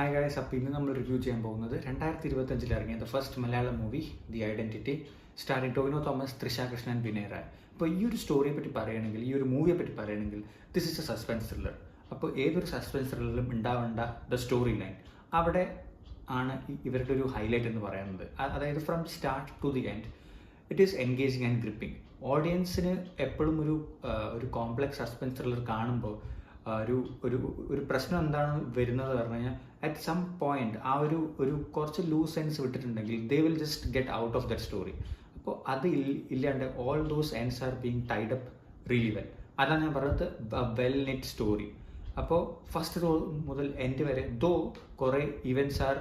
Hi guys, അപ്പോൾ ഇന്ന് നമ്മൾ റിവ്യൂ ചെയ്യാൻ പോകുന്നത് 2025 ഇറങ്ങിയ the first Malayalam movie the identity, starring Tovino Thomas, Trisha Krishnan, Vinay Rai. അപ്പോൾ ഈ ഒരു സ്റ്റോറിയെ പറ്റി പറയുകയാണെങ്കിൽ, ഈ ഒരു മൂവിയെ പറ്റി പറയുകയാണെങ്കിൽ, this is a suspense thriller. അപ്പോൾ ഏതൊരു സസ്പെൻസ് ത്രില്ലറിലും ഉണ്ടാവേണ്ട ദ സ്റ്റോറി ലൈൻ അവിടെ ആണ് ഇവരുടെ ഒരു ഹൈലൈറ്റ് എന്ന് പറയുന്നത്. അതായത് from start to the end it is engaging and gripping. ഓഡിയൻസിന് എപ്പോഴും ഒരു കോംപ്ലക്സ് സസ്പെൻസ് ത്രില്ലർ കാണുമ്പോൾ ഒരു പ്രശ്നം എന്താണ് വരുന്നത് പറഞ്ഞു കഴിഞ്ഞാൽ, അറ്റ് സം പോയിന്റ് ഒരു കുറച്ച് ലൂസ് സെൻസ് വിട്ടിട്ടുണ്ടെങ്കിൽ they will just get out of that story. അപ്പോൾ അത് ഇല്ലാണ്ട് all those ends are being tied up really well. അതാണ് ഞാൻ പറഞ്ഞത്, വെൽ നെറ്റ് സ്റ്റോറി. അപ്പോൾ ഫസ്റ്റ് മുതൽ എൻഡ് വരെ ദോ കുറേ events are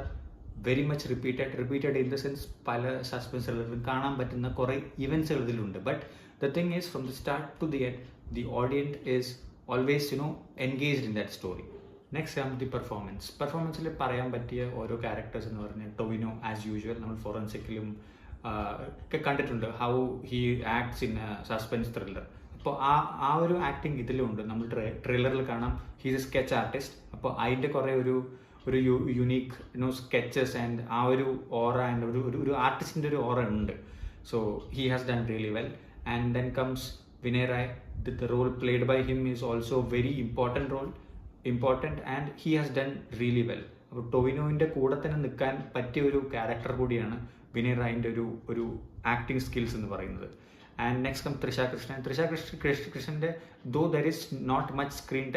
very much repeated in the sense പല സസ്പെൻസ് ത്രില്ലറിലും കാണാൻ പറ്റുന്ന കുറേ ഇവൻറ്റ്സുകൾ ഇതിലുണ്ട്. But the thing is from the start to the end the audience is always engaged in that story. Next comes the performance. പെർഫോമൻസിൽ പറയാൻ പറ്റിയ ഓരോ ക്യാരക്ടേഴ്സ് എന്ന് പറഞ്ഞാൽ, ടൊവിനോ ആസ് യൂഷ്വൽ നമ്മൾ ഫോറൻസിക്കിലും ഒക്കെ കണ്ടിട്ടുണ്ട് how he acts in suspense thriller. അപ്പോൾ ആ ഒരു ആക്ടിങ് ഇതിലുണ്ട്. നമ്മൾ ട്രെയിലറിൽ കാണാം ഹീസ് എ സ്കെച്ച് ആർട്ടിസ്റ്റ്. അപ്പോൾ അതിൻ്റെ കുറേ ഒരു യുണീക്ക് സ്കെച്ചസ് ആൻഡ് ആ ഒരു ഓറ ആൻഡ് ഒരു ആർട്ടിസ്റ്റിൻ്റെ ഒരു ഓറ ഉണ്ട്. So he has done really well. And then comes Vinay Rai. The role played by him is also very important and he has done really well. അപ്പോൾ ടൊവിനോവിൻ്റെ കൂടെ തന്നെ നിൽക്കാൻ പറ്റിയ ഒരു ക്യാരക്ടർ കൂടിയാണ് വിനയ് റായിൻ്റെ ഒരു ആക്ടിങ് സ്കിൽസ് എന്ന് പറയുന്നത്. ആൻഡ് നെക്സ്റ്റ് കം തൃഷ കൃഷ്ണൻ്റെ though there is not much screen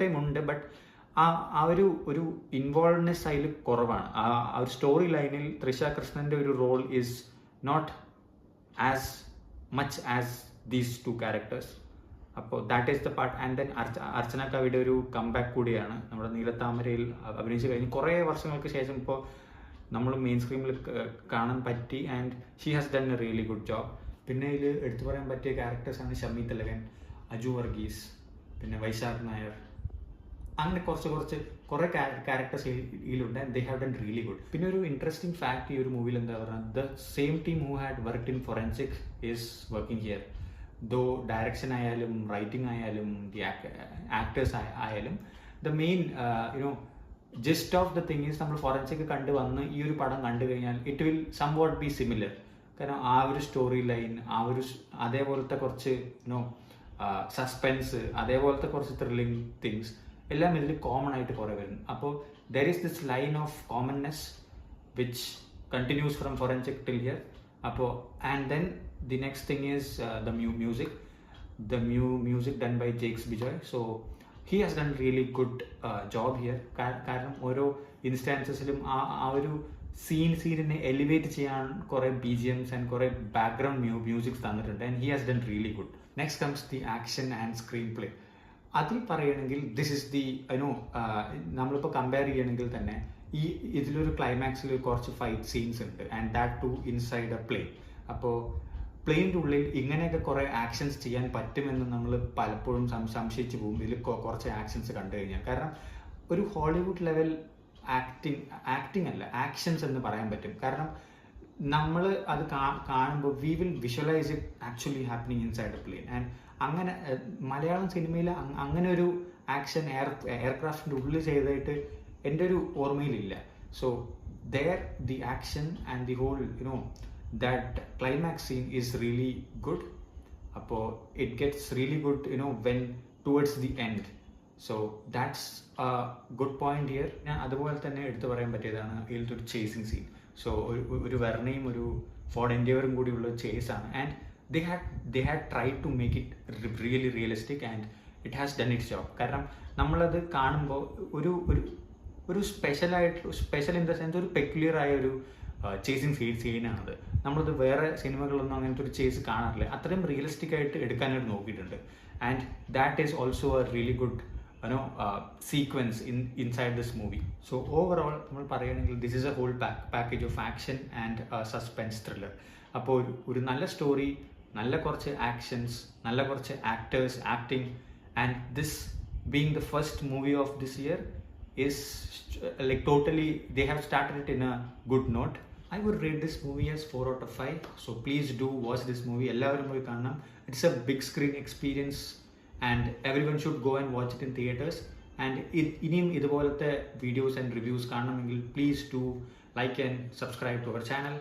time ഉണ്ട്, ബട്ട് ആ ഒരു ഇൻവോൾവ്നെസ് അതിൽ കുറവാണ്. ആ ഒരു സ്റ്റോറി ലൈനിൽ തൃഷ കൃഷ്ണൻ്റെ ഒരു role is not as much as these two characters. അപ്പോൾ that is the part. And then Archana കവിയുടെ ഒരു കംബാക്ക് കൂടിയാണ്. നമ്മുടെ നീലത്താമരയിൽ അഭിനയിച്ച് കഴിഞ്ഞ് കുറേ വർഷങ്ങൾക്ക് ശേഷം ഇപ്പോൾ നമ്മൾ മെയിൻ സ്ക്രീനിൽ കാണാൻ പറ്റി. And she has done A really good job. പിന്നെ ഇതിൽ എടുത്തു പറയാൻ പറ്റിയ ക്യാരക്ടേഴ്സാണ് ഷമ്മി തിലകൻ, അജു വർഗീസ്, പിന്നെ വൈശാഖ് നായർ. അങ്ങനെ കുറേ ക്യാരക്ടേഴ്സ് ഇതിലുണ്ട്. And they have done really good. പിന്നെ ഒരു ഇൻട്രസ്റ്റിംഗ് ഫാക്ട് ഈ ഒരു മൂവിയിൽ എന്താ പറയുക, the same team who had worked in Forensic is working here. Though direction ആയാലും റൈറ്റിംഗ് ആയാലും ദി ആക്ടേഴ്സ് ആയാലും the main gist of the thing is, നമ്മൾ ഫോറൻസിക് വന്ന് ഈ ഒരു പടം കണ്ടു കഴിഞ്ഞാൽ it will somewhat be similar. കാരണം ആ ഒരു സ്റ്റോറി ലൈൻ, അതേപോലത്തെ കുറച്ച് സസ്പെൻസ്, അതേപോലത്തെ കുറച്ച് ത്രില്ലിംഗ് തിങ്സ് എല്ലാം ഇതിൽ കോമൺ ആയിട്ട് കുറേ വരുന്നു. അപ്പോൾ there is this line of commonness which continues from Forensic till here. അപ്പോൾ and then the next thing is the music done by Jakes Bijoy. So he has done really good job here. കാരണം ഓരോ ഇൻസ്റ്റാൻസസിലും ആ ഒരു സീനിനെ elevate ചെയ്യാൻ കുറേ BGMs and കുറേ background musics തന്നിട്ടുണ്ട്. And he has done really good. Next comes the action and screenplay. അതിൽ പറയുകയാണെങ്കിൽ ദിസ് ഇസ് ദി നമ്മളിപ്പോൾ കമ്പയർ ചെയ്യണമെങ്കിൽ തന്നെ ഇതിലൊരു ക്ലൈമാക്സിൽ കുറച്ച് ഫൈറ്റ് സീൻസ് ഉണ്ട്. And that too inside a plane. അപ്പോൾ പ്ലെയിൻ്റെ ഉള്ളിൽ ഇങ്ങനെയൊക്കെ കുറേ ആക്ഷൻസ് ചെയ്യാൻ പറ്റുമെന്ന് നമ്മൾ പലപ്പോഴും സംശയിച്ചു പോകും ഇതിൽ കുറച്ച് ആക്ഷൻസ് കണ്ടു കഴിഞ്ഞാൽ. കാരണം ഒരു ഹോളിവുഡ് ലെവൽ ആക്ടിങ് അല്ല, ആക്ഷൻസ് എന്ന് പറയാൻ പറ്റും. കാരണം നമ്മൾ അത് കാണുമ്പോൾ we will visualise it actually happening inside a plane. And അങ്ങനെ മലയാളം സിനിമയിൽ അങ്ങനെ ഒരു ആക്ഷൻ എയർക്രാഫ്റ്റിൻ്റെ ഉള്ളിൽ ചെയ്തായിട്ട് എൻ്റെ ഒരു ഓർമ്മയിലില്ല. So there the action and the whole that climax scene is really good. Appo it gets really good when towards the end. So that's a good point here. ഞാൻ അതുപോലെ തന്നെ എടുത്തു പറയാൻ പറ്റിയതാണ് ഇതിലത്തെ ഒരു ചേസിങ് സീൻ. സോ ഒരു വെർണയും ഒരു ഫോർഡ് എൻഡേവറും കൂടിയുള്ള ചേസ് ആണ്. And they had tried to make it really realistic and it has done its job. കാരണം നമ്മളത് കാണുമ്പോൾ ഒരു സ്പെഷ്യൽ ഇൻ ദ സെൻസ് ഒരു പെക്യുലർ ആയ ഒരു ചേസിങ് സീനാണത്. നമ്മളത് വേറെ സിനിമകളൊന്നും അങ്ങനത്തെ ഒരു ചേസ് കാണാറില്ല. അത്രയും റിയലിസ്റ്റിക് ആയിട്ട് എടുക്കാനായിട്ട് നോക്കിയിട്ടുണ്ട്. And that is also a really good sequence inside this movie. So overall നമ്മൾ പറയുകയാണെങ്കിൽ this is a whole package of action and suspense thriller. അപ്പോൾ ഒരു നല്ല സ്റ്റോറി, നല്ല കുറച്ച് ആക്ഷൻസ്, നല്ല കുറച്ച് actors, acting, and this being the first movie of this year is like totally they have started it in a good note. I would rate this movie as 4 out of 5. So please do watch this movie. Ellavarum poi kannam. It's a big screen experience and everyone should go and watch it in theaters. And ഇനിയും ഇതുപോലത്തെ videos and reviews കാണണമെങ്കിൽ please do like and subscribe to our channel.